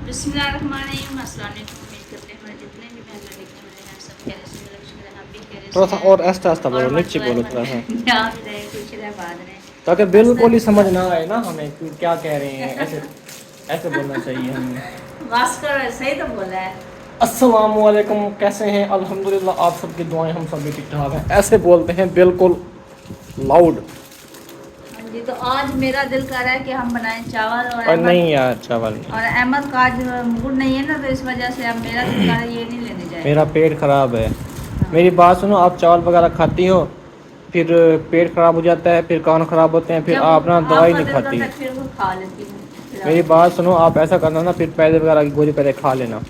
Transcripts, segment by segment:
बिस्मिल्लाहिर्रहमानिर्रहीम। अस्सलाम वालेकुम। उम्मीद करते हैं हमारे जितने भी बहन भाई दिखने वाले हैं सब खैरियत से हैं, आप भी खैरियत थोड़ा से सा हैं और आस्ता आस्ता और बोलो, हमारी नीचे दुआएं बोलो थोड़ा सा, हमारे याद रहे, खुश रहे, आबाद रहे। ताकि बस बिल्कुल ही समझ ना आए ना हमें कि क्या कह रहे हैं। ऐसे ऐसे बोलना चाहिए हमें। बस करो, सही तो बोला है। अस्सलाम वालेकुम, कैसे हैं? अल्हम्दुलिल्लाह, आप सबकी दुआएं, हम सब भी ठीक ठाक हैं। ऐसे बोलते हैं बिल्कुल लाउड। हाँ जी, तो आज मेरा दिल कर रहा है कि हम बनाएं चावल और और नहीं अहमद यार, चावल नहीं। का आज मूड नहीं है ना, तो इस वजह से अब मेरा दिल कर रहा है ये नहीं लेने जाए। मेरा पेट खराब है। मेरी हाँ, बात सुनो, आप चावल वगैरह खाती हो, फिर पेट खराब हो जाता है, फिर कान खराब होते हैं, फिर जब आप ना दवाई आपका नहीं दिल खाती। करता है फिर वो खा लेती हूँ, खिला मेरी देती बात सुनो, आप ऐसा करना ना, फिर पैदे वगैरह की गोली पहले खा लेना।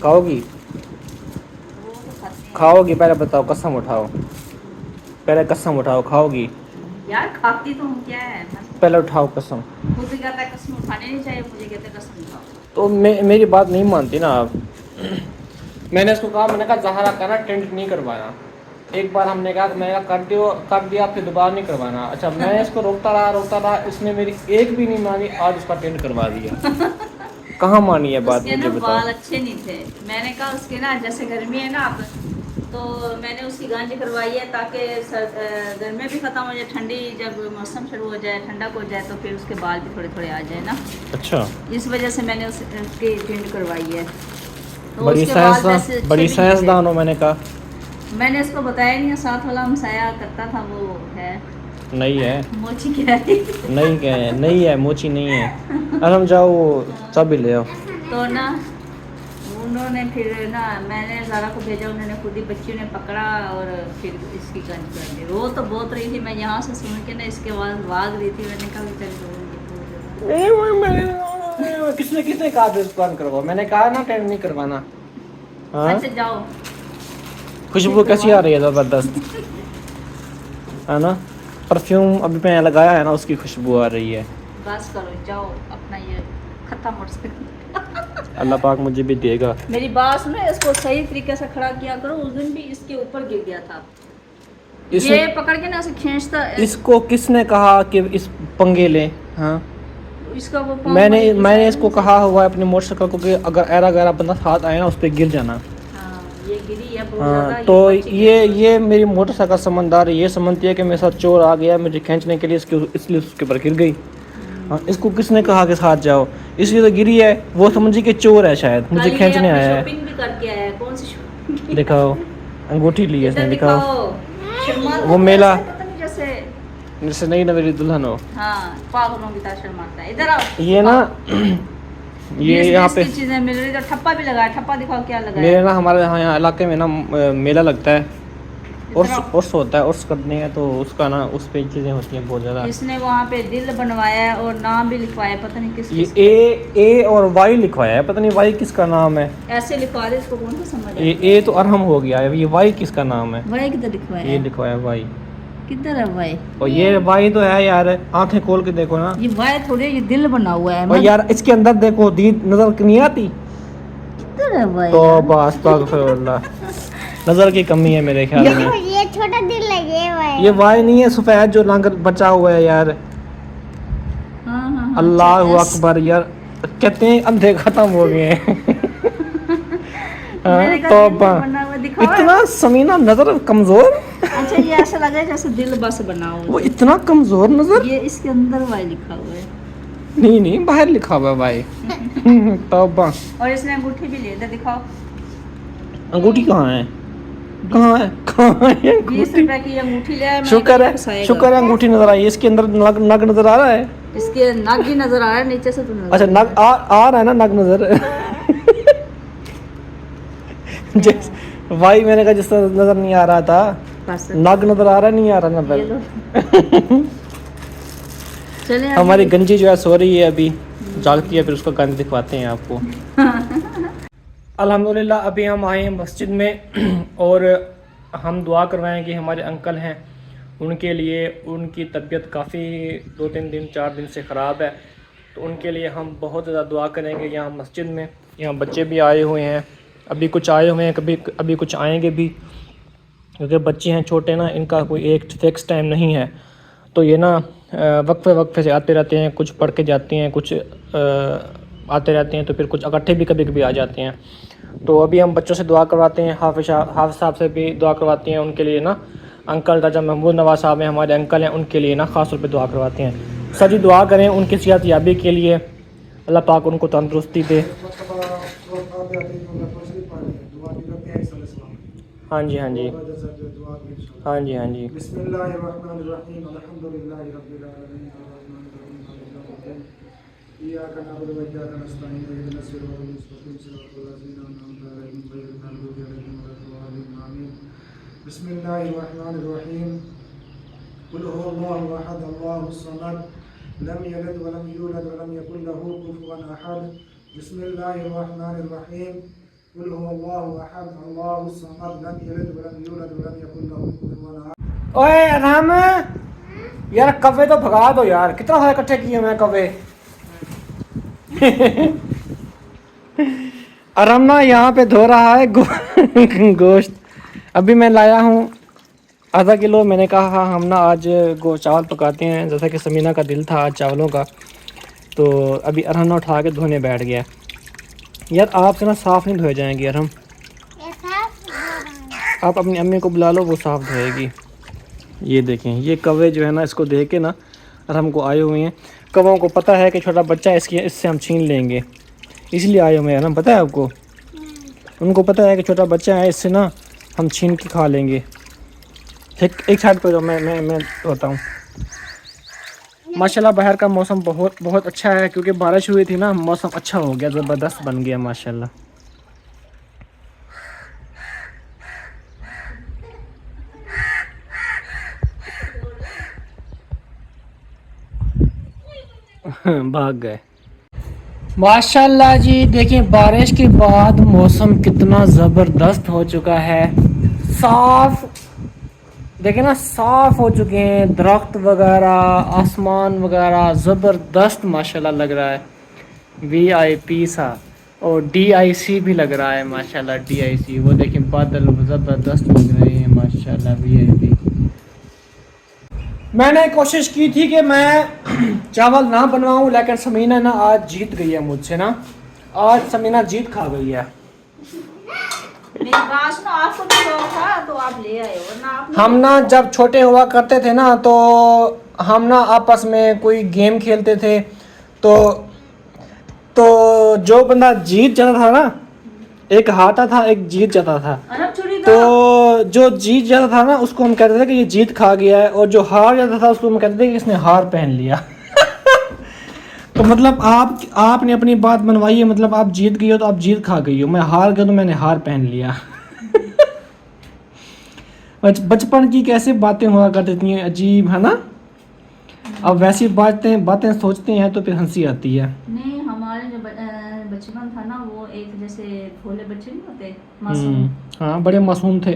खाओगी? हूँ। वो तो खाते हैं खाओगी? पहले बताओ, कसम उठाओ, पहले कसम उठाओ, खाओगी? यार, खाती तो हूँ, क्या है मैं पहले उठाओ कसम। खुद ही कहता है कसम उठानी नहीं चाहिए, मुझे कहते हैं कसम उठाओ। तो मेरी बात नहीं मानती ना आप। मैंने इसको कहा, मैंने कहा ज़हरा का ना टेंट नहीं करवाना। एक बार हमने कहा, मैंने कहा कर दिया, फिर दोबारा नहीं करवाना। अच्छा, मैं इसको रोकता रहा, इसने मेरी एक भी नहीं मानी, आज उसका टेंट करवा दिया। कहाँ मानी है बात, उसके ना मुझे बताओ। बाल अच्छे नहीं थे। मैंने कहा उसके ना, जैसे गर्मी है ना अब, तो मैंने उसकी गांज करवाई है ताकि गर्मी भी ख़त्म हो जाए, ठंडी जब मौसम शुरू हो जाए, ठंडा हो जाए, तो फिर उसके बाल भी थोड़े थोड़े आ जाए ना। अच्छा, इस वजह से मैंने उसकी टिंड करवाई है, तो उसके बाल वैसे अच्छे बड़ी भी नहीं थे। साइंसदान हो, मैंने कहा। मैंने इसको बताया नहीं है, साथ वाला हमसाया करता था, वो है नहीं है, मोची क्या है। नहीं है, नहीं है, मोची नहीं है। अरे हम जाओ, चाबी ले आओ। तो ना उन्होंने फिर ना, मैंने ज़ारा को भेजा, उन्होंने खुद ही बच्चियों ने पकड़ा और फिर इसकी गंज कर दी। रो तो बहुत रही थी, मैं यहाँ से सुन के ना इसके बाद भाग रही थी। मैंने कहा चल किसने किसने कहा था इसको बंद करवाओ? मैंने कहा ना टेंट नहीं करवाना। हाँ, अच्छा जाओ, खुशबू फिर कैसी करवा। आ रही है, जबरदस्त है ना। परफ्यूम अभी मैंने लगाया है ना, उसकी खुशबू आ रही है। बस करो, जाओ अपना ये खत्म हो सकता। अल्लाह पाक मुझे भी देगा। मेरी बात सुनो, इसको सही तरीके से खड़ा किया करो। उस दिन भी इसके ऊपर गिर गया था, इस ये पकड़ के ना ऐसे खींचता। इसको किसने कहा कि इस पंगे ले? हाँ, इसका वो पाँव मैंने वाली घुसा मैंने है इसको ना, कहा हुआ है अपने मोटरसाइकिल को कि अगर ऐरा गैरा बंदा साथ आए ना, उस पर गिर जाना। हाँ, ये गिरी है बहुत हाँ, ज़्यादा, तो ये बच गया थोड़ा ये सा। मेरी मोटरसाइकिल समझदार है, ये समझती है कि मेरे साथ चोर आ गया मुझे खींचने के लिए, इसलिए उसके ऊपर गिर गई। हाँ, इसको किसने कहा कि साथ जाओ? इसलिए तो गिरी है। वो समझी कि चोर है, शायद मुझे कल ये खींचने अपनी आया है। शॉपिंग भी करके आया है। कौन सी शॉपिंग? दिखाओ, अंगूठी ली है इसने, इधर दिखाओ। दिखाओ। शर्माता वो तो मेला ऐसा है, पता नहीं जैसे। जैसे नहीं ना मेरी दुल्हन हो। हाँ, पागलों की तरह शर्माता है। इधर आओ, ये ना ये बीस यहाँ बीस पे की चीजें मिल रही। तो ठप्पा भी लगाया, ठप्पा दिखाओ क्या लगाया। मेरे ना, हमारे यहाँ इलाके में ना मेला लगता है, इधर आओ। उर्स होता है, उर्स करने हैं तो उसका ना, उस पे चीज़ें होती हैं बहुत ज़्यादा। इसने वहाँ पे दिल बनवाया है और नाम भी लिखवाया, पता नहीं किस ये किस ए और वाई लिखवाया है, पता नहीं वाई किसका नाम है। ऐसे लिखवा दे, इसको कौन सा समझ ये आएगी। ए तो अरहम हो गया है, ये वाई किसका नाम है? भाई किधर लिखवाया ये है? लिखवाया वाई। किधर है भाई? और ये वाई तो है यार, आंखें खोल के देखो ना। ये भाई थोड़े, ये दिल बना हुआ है। और यार इसके अंदर देखो, दीद नजर नहीं आती। किधर है भाई तो यार? बस नजर की कमी है मेरे ख्याल में। ये छोटा दिल लगे हुआ है। ये वाई नहीं है, सफेद जो रंग बचा हुआ है यार। हाँ हाँ हाँ, अल्लाह अच्छा, एस। अकबर यार, कहते हैं अंधे खत्म हो गए हैं। हाँ, मैंने कहा तो दिल बना हुआ दिखाओ। इतना समीना नजर कमजोर। अच्छा, ये ऐसा लग रहा है जैसे दिल बस बना हुआ वो है। इतना कमजोर नजर। ये इसके अंदर वाई लिखा हुआ है। नहीं, बाहर लिखा हुआ है भाई। तौबा। और इसने अंगूठी भी ले, इधर दिखाओ। अंगूठी कहाँ है? कहाँ है? कहाँ है 20 अंगूठी? रुपए की अंगूठी ले आया, मैंने शुक्र कहा है, फंसाएगा। शुक्र है अंगूठी नजर आई। इसके अंदर नग नग नजर आ रहा है। इसके नग ही नजर आ रहा है, नीचे से तो नजर अच्छा, नहीं नग आ रहा है ना, नग नजर। जिस भाई मैंने कहा जिस तरह नजर नहीं आ रहा था, बस नग नजर आ रहा, नहीं आ रहा ये नजर। लो। चले आगे। हमारी गंजी जो है सो रही है अभी, जागती है, फिर उसका गंज दिखवाते हैं आपको। अल्हम्दुलिल्लाह अभी हम आए हैं मस्जिद में और हम दुआ करवाएं कि हमारे अंकल हैं, उनके लिए, उनकी तबीयत काफ़ी 2-3 दिन 4 दिन से ख़राब है, तो उनके लिए हम बहुत ज़्यादा दुआ करेंगे यहाँ मस्जिद में। यहाँ बच्चे भी आए हुए हैं, अभी कुछ आए हुए हैं, अभी कुछ आएंगे भी, क्योंकि बच्चे हैं छोटे ना, इनका कोई एक फिक्स टाइम नहीं है, तो ये ना वक्फे वक्फे से आते रहते हैं, कुछ पढ़ के जाते हैं, कुछ आते रहते हैं, तो फिर कुछ इकट्ठे भी कभी कभी आ जाते हैं। तो अभी हम बच्चों से दुआ करवाते हैं, हाफिज़ साहब से भी दुआ करवाते हैं, उनके लिए ना अंकल राजा महमूद नवाज साहब हैं, हमारे अंकल हैं, उनके लिए ना ख़ास तौर पे दुआ करवाते हैं। सभी दुआ करें उनकी सेहत याबी के लिए, अल्लाह पाक उनको तंदुरुस्ती दे। हाँ जी हाँ जी हाँ जी हाँ जी। बिस्मिल्लाहिर्रहमानिर्रहीम कुल हुवल्लाहु अहद अल्लाहुस समद लम यलिद वलम यूलद वलम यकुल लहू कुफुवन अहद बिस्मिल्लाहिर्रहमानिर्रहीम कुल हुवल्लाहु अहद अल्लाहुस समद लम यलिद वलम यूलद वलम यकुल लहू कुफुवन अहद। ओए अनाम यार, कव्वे तो भगा दो यार, कितना सारे इकट्ठे किए मैं कव्वे। अरमना यहाँ पे धो रहा है गोश्त। अभी मैं लाया हूँ आधा किलो। मैंने कहा हम ना आज चावल पकाते हैं, जैसा कि समीना का दिल था आज चावलों का, तो अभी अरहना उठा के धोने बैठ गया। यार आपसे ना साफ़ नहीं धोए जाएंगे यार हम। आप अपनी अम्मी को बुला लो, वो साफ़ धोएगी। ये देखें, ये कौवे जो है ना, इसको देख के ना अरहम को आए हुए हैं। कौवों को पता है कि छोटा बच्चा है, इससे हम छीन लेंगे, इसलिए आए हुए हैं ना। पता है आपको, उनको पता है कि छोटा बच्चा है, इससे ना हम छीन के खा लेंगे। एक साइड पर मैं होता हूँ। माशाल्लाह बाहर का मौसम बहुत अच्छा है, क्योंकि बारिश हुई थी ना, मौसम अच्छा हो गया, ज़बरदस्त बन गया माशाल्लाह। भाग गए माशाल्लाह जी। देखिए बारिश के बाद मौसम कितना ज़बरदस्त हो चुका है, साफ देखें ना, साफ हो चुके हैं दरख्त वगैरह, आसमान वगैरह, ज़बरदस्त माशाल्लाह लग रहा है। VIP सा, और DIC भी लग रहा है माशाल्लाह। DIC वो देखें, बादल ज़बरदस्त लग रहे हैं माशाल्लाह। VIP मैंने कोशिश की थी कि मैं चावल ना बनवाऊं, लेकिन समीना ना आज जीत गई है मुझसे ना। आज समीना जीत खा गई है। मेरी बात सुनो, आपको तो शौक था तो आप ले आए, वरना आप नहीं हम ना जब छोटे हुआ करते थे ना, तो हम ना आपस में कोई गेम खेलते थे, तो जो बंदा जीत जाता था ना, एक हारता था एक जीत जाता था। अरब छुरी तो जो जीत जाता था ना, उसको हम कहते थे कि ये जीत खा गया है, और जो हार जाता था उसको हम कहते थे कि इसने हार पहन लिया। तो मतलब आपने अपनी बात मनवाई है, मतलब आप जीत गई हो तो आप जीत खा गई हो, मैं हार गया तो मैंने हार पहन लिया। बचपन की कैसे बातें हुआ करती थी, अजीब है ना। अब वैसी बातें सोचते हैं तो फिर हंसी आती है। नहीं, हमारे जो बचपन था ना, वो एक जैसे भोले बच्चे नहीं होते, मासूम। हाँ, बड़े मासूम थे।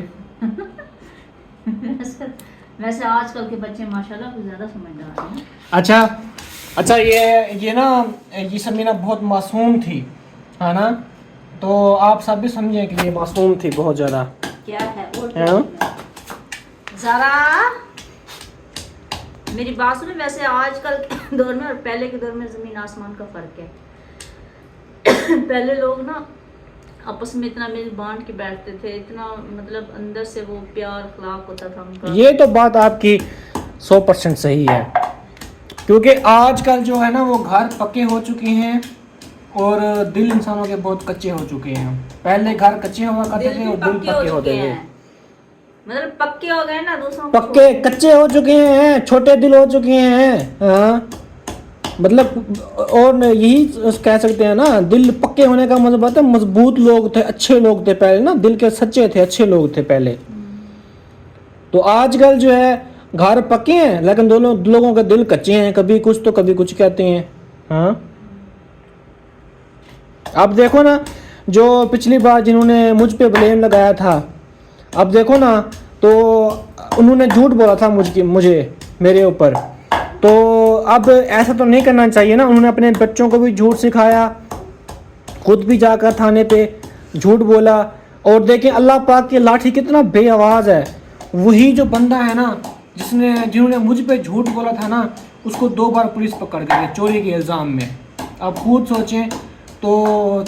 वैसे आजकल के बच्चे माशाल्लाह कुछ ज़्यादा समझदार हैं। अच्छा, ये ना, ये समीना बहुत मासूम थी, है ना। तो आप सब भी समझे कि ये मासूम थी बहुत ज़्यादा। क्या है वो ज़रा मेरी बात सुनो। वैसे आजकल के दौर में और पहले के दौर में ज़मीन आसमान का फ़र्क है। पहले लोग ना आपस में इतना मिल बांट के बैठते थे, इतना मतलब अंदर से वो प्यार अखलाक होता था उनका। ये तो बात आपकी 100% सही है, क्योंकि आजकल जो है ना, वो घर पक्के हो चुके हैं और दिल इंसानों के बहुत कच्चे हो चुके हैं। पहले घर कच्चे हुआ करते थे और दिल पक्के होते थे। मतलब पक्के हो गए ना, दूसरों पक्के कच्चे हो चुके हैं, छोटे दिल हो चुके हैं। हाँ, मतलब और यही कह सकते हैं ना, दिल पक्के होने का मतलब है मजबूत लोग थे, अच्छे लोग थे पहले ना, दिल के सच्चे थे, अच्छे लोग थे पहले। तो आजकल जो है घर पक्के हैं, लेकिन दोनों लोगों के दिल कच्चे हैं, कभी कुछ तो कभी कुछ कहते हैं। हाँ, अब देखो ना, जो पिछली बार जिन्होंने मुझ पे ब्लेम लगाया था, अब देखो ना, तो उन्होंने झूठ बोला था मेरे ऊपर। तो अब ऐसा तो नहीं करना चाहिए ना। उन्होंने अपने बच्चों को भी झूठ सिखाया, खुद भी जाकर थाने पे झूठ बोला। और देखें अल्लाह पाक की लाठी कितना बेआवाज़ है। वही जो बंदा है ना, जिन्होंने मुझ पे झूठ बोला था ना, उसको 2 बार पुलिस पकड़ गई चोरी के इल्ज़ाम में। आप खुद सोचें, तो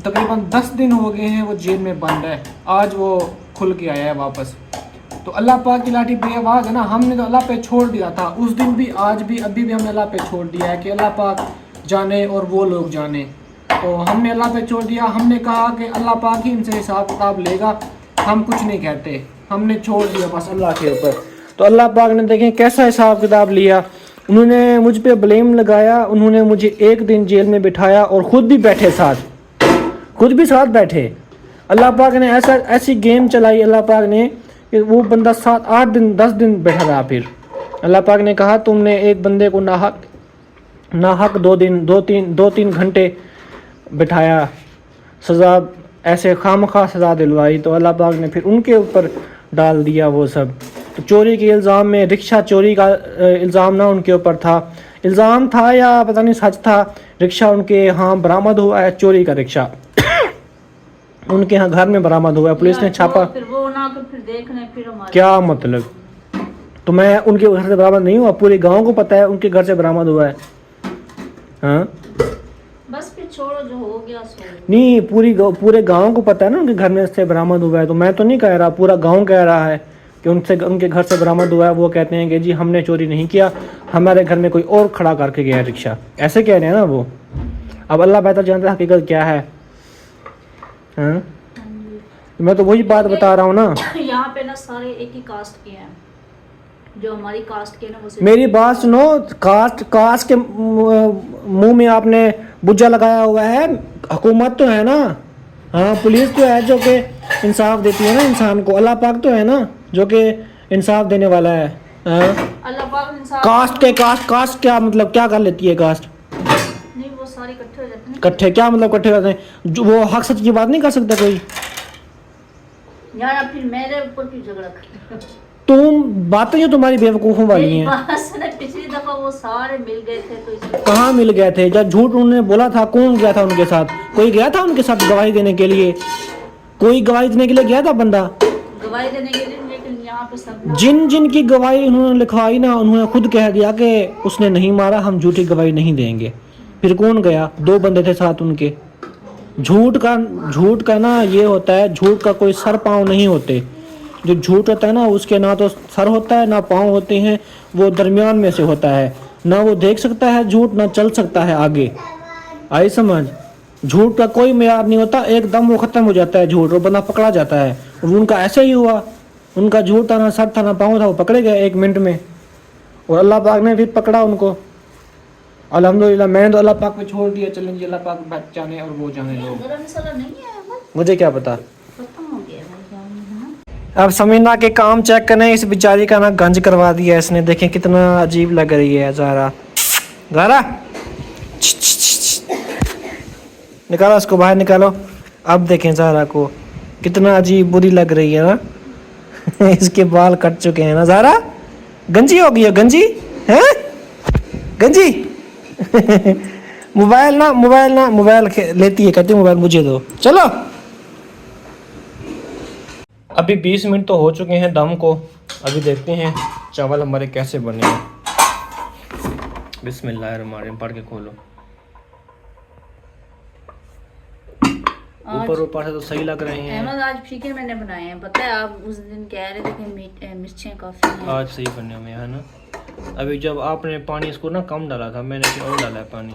तकरीबन 10 दिन हो गए हैं वो जेल में बंद है। आज वो खुल के आया है वापस। तो अल्लाह पाक की लाठी बेआवाज़ है ना। हमने तो अल्लाह पे छोड़ दिया था उस दिन भी, आज भी, अभी भी हमने अल्लाह पे छोड़ दिया है कि अल्लाह पाक जाने और वो लोग जाने। तो हमने अल्लाह पे छोड़ दिया। हमने कहा कि अल्लाह पाक ही इनसे हिसाब किताब लेगा, हम कुछ नहीं कहते। हमने छोड़ दिया बस अल्लाह के ऊपर। तो अल्लाह पाक ने देखें कैसा हिसाब किताब लिया। उन्होंने मुझ पे ब्लेम लगाया, उन्होंने मुझे एक दिन जेल में बिठाया और ख़ुद भी बैठे साथ, खुद भी साथ बैठे। अल्लाह पाक ने ऐसी गेम चलाई अल्लाह पाक ने कि वो बंदा 7, 8 दिन 10 दिन बैठा रहा। फिर अल्लाह पाक ने कहा तुमने एक बंदे को नाहक 2-3 घंटे बिठाया, सज़ा ऐसे खामखा सज़ा दिलवाई। तो अल्लाह पाक ने फिर उनके ऊपर डाल दिया वो सब। तो चोरी के इल्ज़ाम में, रिक्शा चोरी का इल्ज़ाम ना उनके ऊपर था, इल्ज़ाम था या पता नहीं सच था। रिक्शा उनके यहाँ बरामद हुआ है, चोरी का रिक्शा उनके यहाँ घर में बरामद हुआ है। पुलिस ने छापा। फिर वो ना तो फिर देखने फिर हमारे क्या मतलब? तो मैं उनके घर से बरामद नहीं हुआ, पूरे गांव को पता है उनके घर से बरामद हुआ है। हाँ बस फिर छोड़ो, जो हो गया सो। नहीं, पूरे गांव को पता है ना उनके घर में से बरामद हुआ है। तो मैं तो नहीं कह रहा, पूरा गांव कह रहा है कि उनके घर से बरामद हुआ है। वो कहते हैं कि जी हमने चोरी नहीं किया, हमारे घर में कोई और खड़ा करके गया रिक्शा, ऐसे कह रहे हैं ना वो। अब अल्लाह बेहतर जानता है हकीकत क्या है। हाँ? मैं तो वही बात बता रहा हूँ ना। यहाँ पे ना सारे एक ही कास्ट के हैं, जो हमारी कास्ट के ना वो मेरी बात सुनो। कास्ट के मुंह में आपने बुज्जा लगाया हुआ है। हुकूमत तो है ना, हाँ, पुलिस तो है जो कि इंसाफ देती है ना इंसान को। अल्लाह पाक तो है ना जो कि इंसाफ देने वाला है। हाँ? अल्लाह पाक इंसाफ। कास्ट क्या मतलब, क्या कर लेती है कास्ट? नहीं, वो सारे इकट्ठे हो जाते हैं। इकट्ठे क्या मतलब इकट्ठे रहते हैं? जो वो हक सच की बात नहीं कर सकता कोई। यार फिर मेरे ऊपर क्यों झगड़ा करते? तुम बातें जो तुम्हारी बेवकूफ़ों वाली हैं। पिछली दफा वो सारे मिल गए थे तो इसलिए। कहाँ मिल गए थे? जब झूठ उन्होंने बोला था, कौन गया था उनके साथ? कोई गया था उनके साथ गवाही देने के लिए? कोई गवाही देने के लिए गया था बंदा? गवाही देने के लिए, लेकिन यहाँ पे सब जिन की गवाही उन्होंने लिखवाई ना, उन्होंने खुद कह दिया कि उसने नहीं मारा, हम झूठी गवाही नहीं देंगे। फिर कौन गया? 2 बंदे थे साथ उनके। झूठ का ना ये होता है, झूठ का कोई सर पाँव नहीं होते। जो झूठ होता है ना उसके ना तो सर होता है ना पाँव होते हैं, वो दरमियान में से होता है। ना वो देख सकता है झूठ, ना चल सकता है आगे। आई समझ? झूठ का कोई मेयार नहीं होता, एकदम वो ख़त्म हो जाता है झूठ, वो बंदा पकड़ा जाता है। और उनका ऐसे ही हुआ, उनका झूठ था, ना सर था ना पाँव था, वो पकड़े गए 1 मिनट में। और अल्लाह पाक ने फिर पकड़ा उनको। अल्हम्दुलिल्लाह, मैंने तो अल्लाह पाक पे छोड़ दिया। चलें जी, अल्लाह पाक जाने और वो जाने लोग, गरम मसाला नहीं है, मुझे क्या पता। खत्म हो गया भाई। अब समीना के काम चेक करें। इस बेचारी का ना गंज करवा दिया इसने। देखें कितना अजीब लग रही है। ज़ारा निकालो इसको बाहर, निकालो। अब देखें ज़ारा को कितना अजीब बुरी लग रही है ना। इसके बाल कट चुके हैं ना। ज़ारा गंजी हो गई है, गंजी है, गंजी। मोबाइल लेती है, कहती मोबाइल मुझे दो। चलो, अभी 20 मिनट तो हो चुके हैं दम को। अभी देखते हैं चावल हमारे कैसे बने हैं। बिस्मिल्लाहिर्रहमानिर्रहीम पढ़ के खोलो। ऊपर से तो सही लग रहे हैं। अहमद आज फीके मैंने बनाए हैं, पता है? आप उस दिन कह रहे थे कि मिर्चें काफ़ी हैं। आज सही बने हुए हैं ना। अभी जब आपने पानी इसको ना कम डाला था, मैंने फिर और डाला है पानी।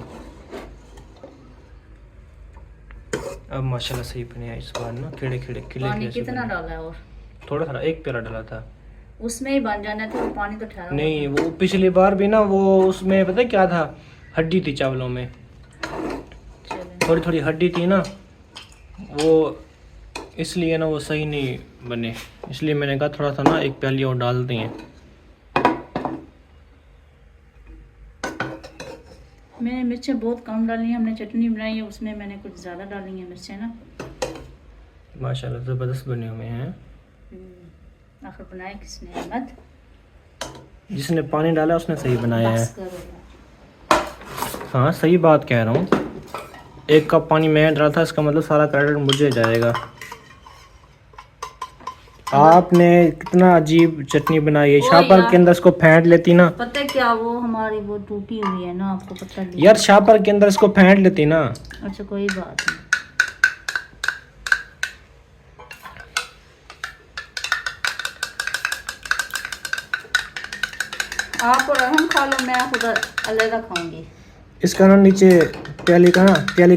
अब माशाल्लाह सही बने हैं इस बार ना। खिले पानी कितना डाला है? और थोड़ा 1 प्याला डाला था। उसमें ही बन जाना था, पानी तो ठहरा नहीं, वो पिछली बार भी ना वो उसमें पता क्या था, हड्डी थी चावलों में, थोड़ी हड्डी थी ना, वो इसलिए ना वो सही नहीं बने। इसलिए मैंने कहा थोड़ा सा ना 1 प्याली और डालते हैं। मैंने मिर्चें बहुत कम डाली हैं। हमने चटनी बनाई है, उसमें मैंने कुछ ज़्यादा डाली हैं मिर्चें ना। माशाल्लाह ज़बरदस्त बने हुए हैं। आखिर बनाए किसने? अहमद। जिसने पानी डाला उसने सही बनाया है। बस करो। हाँ सही बात कह रहा हूँ। 1 कप पानी मैं डाला था, इसका मतलब सारा क्रेडिट मुझे जाएगा। आपने कितना अजीब चटनी बनाई है। शापर के अंदर इसको फेंट लेती ना। पता है क्या वो हमारी वो टूटी हुई है ना, आपको पता नहीं। यार शापर के अंदर इसको फेंट लेती ना। अच्छा कोई बात नहीं। आप और हम खा लो, मैं खुद अलग खाऊंगी। इसका ना नीचे प्याली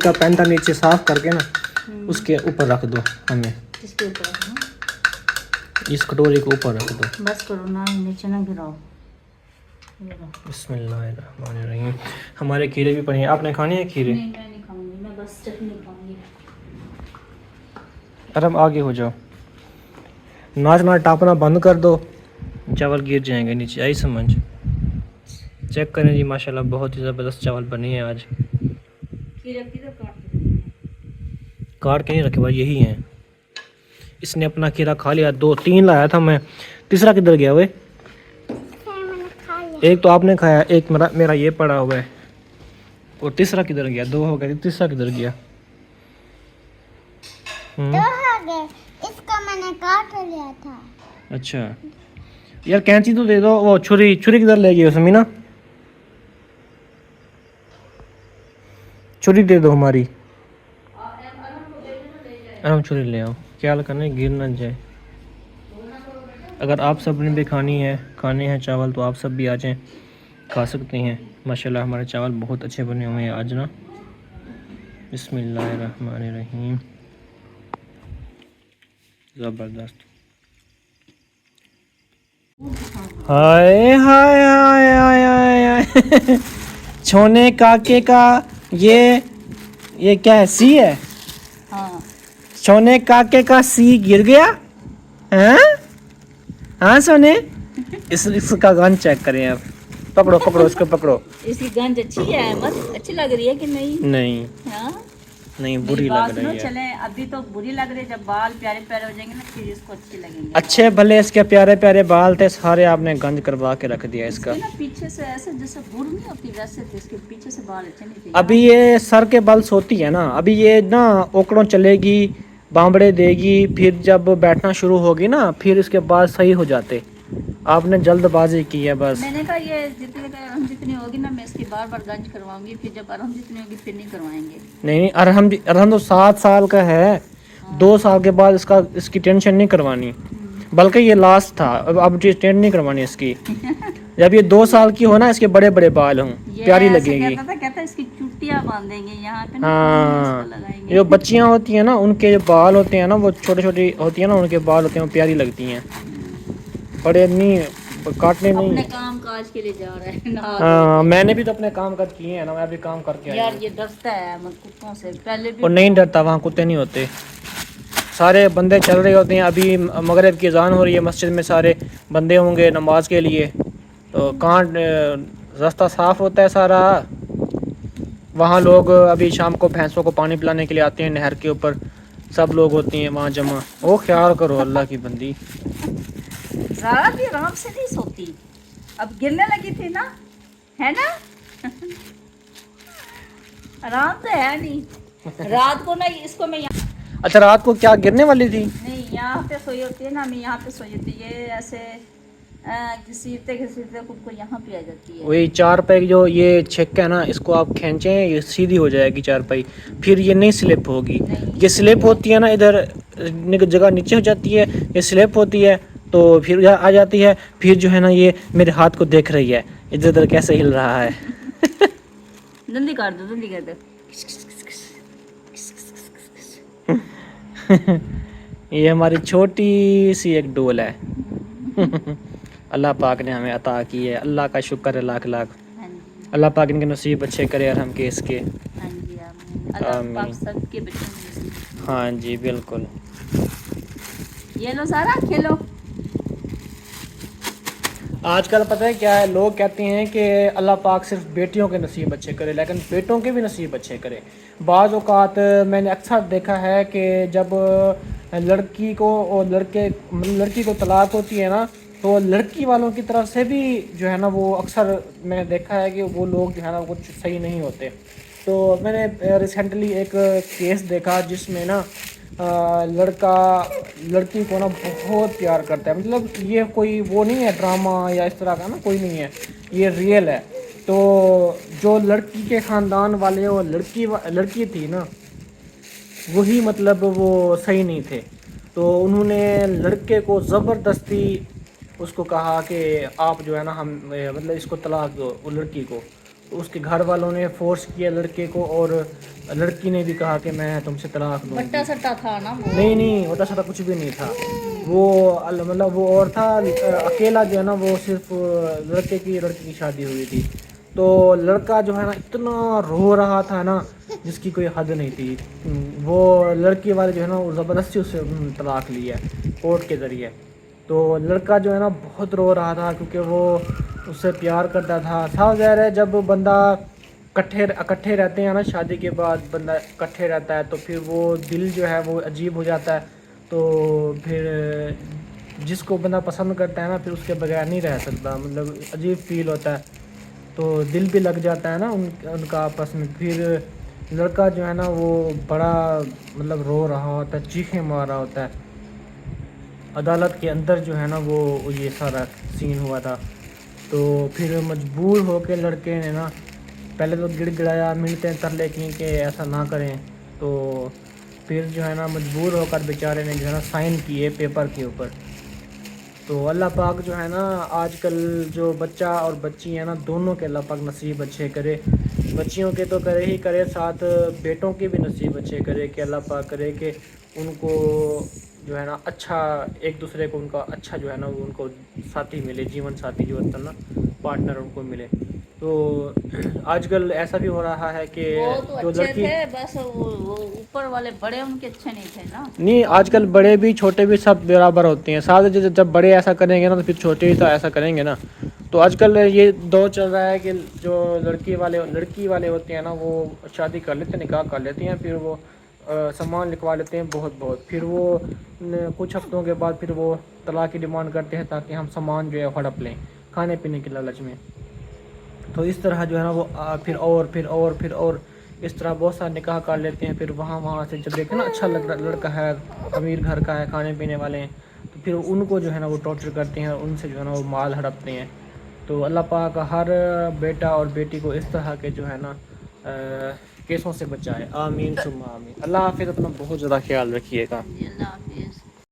का पैंटा नीचे साफ करके ना उसके ऊपर रख दो हमें, किसके ऊपर? इस कटोरी के ऊपर रख दो। बस करो ना, नीचे ना गिराओ। बिस्मिल्लाहिर्रहमानिर्रहीम। हमारे खीरे भी पड़े हैं, आपने खाने हैं खीरे? नहीं मैं नहीं खाऊंगी, मैं बस चटनी खाऊंगी। अरम आगे हो जाओ, नाचना टापना बंद कर दो, चावल गिर जाएंगे नीचे। आई समझ? चेक करें जी, माशाल्लाह बहुत ही ज़बरदस्त चावल बने हैं आज। खीरे किधर काट के नहीं रखे भाई, यही हैं। इसने अपना खीरा खा लिया, 2-3 लाया था मैं, तीसरा किधर गया वे? मैंने खा लिया। एक तो आपने खाया, एक मेरा ये पड़ा हुआ है, और तीसरा किधर गया? 2 हो गए, तीसरा किधर गया? तो हो गए, इसको मैंने काट लिया था। अच्छा यार कैंची तो दे दो, वो छुरी किधर ले गई समीना? छुरी दे दो हमारी। हम छुरी ले आओ, ख्याल करना गिर ना जाए। अगर आप सब ने भी खाने हैं चावल तो आप सब भी आ जाएं, खा सकते हैं। माशाल्लाह हमारे चावल बहुत अच्छे बने हुए हैं आज ना। बिस्मिल्लाहिर्रहमानिर्रहीम। ज़बरदस्त। हाय हाय हाय हाय हाय छोने काके का ये क्या है? सी है? हाँ सोने काके का सी गिर गया हैं? हाँ सोने, इसका गन चेक करें अब। पकड़ो इसको पकड़ो। इसकी गंज अच्छी है, मस्त अच्छी लग रही है कि नहीं? नहीं हाँ नहीं, बुरी लग रही है। चले अभी तो बुरी लग रही है, जब बाल प्यारे प्यारे हो जाएंगे ना फिर इसको अच्छी लगेंगे। अच्छे भले इसके प्यारे प्यारे बाल थे, सारे आपने गंज करवा के रख दिया इसका। इसके ना पीछे से ऐसे जैसे बुर नहीं होती वैसे थे, इसके पीछे से बाल अच्छे नहीं थे। अभी ये सर के बल सोती है ना, अभी ये ना ओकड़ों चलेगी, बांबड़े देगी, फिर जब बैठना शुरू होगी ना फिर इसके बाद सही हो जाते। आपने जल्दबाजी की है बस। मैंने कहा ये अरहम जितनी होगी ना मैं इसकी बार बार गंज करवाऊंगी, फिर जब अरहम जितनी होगी फिर नहीं करवाएंगे। नहीं अरहम तो 7 साल का है, 2 साल के बाद इसकी टेंशन नहीं करवानी, बल्कि ये लास्ट था। अब टेंशन नहीं करवानी इसकी। जब ये 2 साल की हो ना, इसके बड़े बड़े बाल हों, प्यारी लगेगी। कहता इसकी चुटियां बांधेंगे यहाँ पे ना, हाँ लगाएंगे। जो बच्चियाँ होती हैं ना उनके जो बाल होते हैं ना वो छोटे छोटे होती है ना, उनके बाल होते हैं वो प्यारी लगती हैं, बड़े नहीं काटने नहीं। अपने काम काज के लिए जा रहा है ना। हाँ मैंने भी तो अपने काम कर किए हैं ना, मैं भी काम करके आया यार हूँ। ये डरता है कुत्तों से, पहले भी और नहीं डरता, वहाँ कुत्ते नहीं होते, सारे बंदे चल रहे होते हैं। अभी मगरिब की अज़ान हो रही है, मस्जिद में सारे बंदे होंगे नमाज के लिए, तो कहाँ रास्ता साफ़ होता है सारा। वहाँ लोग अभी शाम को भैंसों को पानी पिलाने के लिए आते हैं, नहर के ऊपर सब लोग होते हैं वहाँ जमा। ओ ख्याल करो अल्लाह की बंदी। ज़रा भी आराम से नहीं सोती, अब गिरने लगी थी ना, है ना। आराम तो है नहीं। रात को ना इसको मैं अच्छा रात को क्या गिरने वाली थी? नहीं यहाँ पे सोई होती है ना, मैं यहाँ पे सोई होती है, ये ऐसे घसीटते घसीटते खुद को यहाँ पे आ जाती है। वही चारपाई जो ये छेक्का है ना, इसको आप खींचें ये सीधी हो जाएगी चारपाई, फिर ये नहीं स्लिप होगी। ये स्लिप होती है ना, इधर जगह नीचे हो जाती है, ये स्लिप होती है तो फिर आ जाती है। फिर जो है ना ये मेरे हाथ को देख रही है इधर उधर कैसे हिल रहा है। जल्दी कर दो जल्दी कर दो। ये हमारी छोटी सी एक डोल है। अल्लाह पाक ने हमें अता की है, अल्लाह का शुक्र है लाख लाख। हाँ जी अल्लाह पाक इनके नसीब अच्छे करे और हम के इसके। हाँ जी आमीन। अल्लाह पाक सबके बच्चों में। हाँ जी बिल्कुल। ये लो सारा खेलो। आजकल पता है क्या है, लोग कहते हैं कि अल्लाह पाक सिर्फ बेटियों के नसीब अच्छे करे, लेकिन बेटों के भी नसीब अच्छे करे। बाज़ औक़ात मैंने अक्सर देखा है कि जब लड़की को और लड़की को तलाक होती है ना, तो लड़की वालों की तरफ से भी जो है ना वो अक्सर मैंने देखा है कि वो लोग जो है ना कुछ सही नहीं होते। तो मैंने रिसेंटली एक केस देखा जिसमें ना लड़का लड़की को ना बहुत प्यार करता है। मतलब ये कोई वो नहीं है ड्रामा या इस तरह का ना, कोई नहीं है, ये रियल है। तो जो लड़की के ख़ानदान वाले और लड़की थी ना, वही मतलब वो सही नहीं थे। तो उन्होंने लड़के को ज़बरदस्ती उसको कहा कि आप जो है ना हम मतलब इसको तलाक दो, वो लड़की को। तो उसके घर वालों ने फोर्स किया लड़के को, और लड़की ने भी कहा कि मैं तुमसे तलाक दूंगी। बट्टा सट्टा था ना वो। नहीं वैसा सारा कुछ भी नहीं था वो। मतलब वो और था अकेला जो है ना, वो सिर्फ लड़के की शादी हुई थी। तो लड़का जो है ना इतना रो रहा था ना, जिसकी कोई हद नहीं थी। वो लड़की वाले जो है ना वो ज़बरदस्ती उससे तलाक लिया कोर्ट के ज़रिए। तो लड़का जो है ना बहुत रो रहा था, क्योंकि वो उससे प्यार करता था। साफ ज़ाहिर है जब बंदा इकट्ठे रहते हैं ना, शादी के बाद बंदा इकट्ठे रहता है तो फिर वो दिल जो है वो अजीब हो जाता है। तो फिर जिसको बंदा पसंद करता है ना, फिर उसके बगैर नहीं रह सकता, मतलब अजीब फील होता है। तो दिल भी लग जाता है ना उनका आपस में। फिर लड़का जो है ना वो बड़ा मतलब रो रहा होता है, चीखें मार रहा होता है। अदालत के अंदर जो है ना वो ये सारा सीन हुआ था। तो फिर मजबूर होकर लड़के ने ना पहले तो गिड़गिड़ाया, मिलते तरले की कि ऐसा ना करें। तो फिर जो है ना मजबूर होकर बेचारे ने जो है ना साइन किए पेपर के ऊपर। तो अल्लाह पाक जो है ना आजकल जो बच्चा और बच्ची है ना, दोनों के अल्लाह पाक नसीब अच्छे करे। बच्चियों के तो करे ही करे, साथ बेटों के भी नसीब अच्छे करे कि अल्लाह पाक करे कि उनको जो है ना अच्छा एक दूसरे को उनका अच्छा जो है ना वो उनको साथी मिले, जीवन साथी जो होता है ना, पार्टनर उनको मिले। तो आजकल ऐसा भी हो रहा है कि वो तो जो अच्छे लड़की थे, बस वो ऊपर वाले बड़े उनके अच्छे नहीं थे ना। नहीं, आजकल बड़े भी छोटे भी सब बराबर होते हैं। साथ जब बड़े ऐसा करेंगे ना तो फिर छोटे भी तो ऐसा करेंगे ना। तो आजकल ये दौर चल रहा है कि जो लड़की वाले होते हैं ना, वो शादी कर लेते हैं, निकाह कर लेते हैं, फिर वो सामान लिखवा लेते हैं बहुत। फिर वो कुछ हफ्तों के बाद फिर वो तलाक की डिमांड करते हैं ताकि हम सामान जो है हड़प लें खाने पीने के लालच में। तो इस तरह जो है ना वो फिर और इस तरह बहुत सारा निकाह कर लेते हैं। फिर वहाँ से जब देखें ना अच्छा लग रहा लड़का है, अमीर घर का है, खाने पीने वाले हैं, तो फिर उनको जो है ना वो टॉर्चर करते हैं और उनसे जो है ना वो माल हड़पते हैं। तो अल्लाह पाक हर बेटा और बेटी को इस तरह के जो है ना केसों से बचाए। आमीन सुम्मा आमीन। अल्लाह हाफिज़, अपना बहुत ज़्यादा ख्याल रखिएगा। अल्लाह हाफिज़।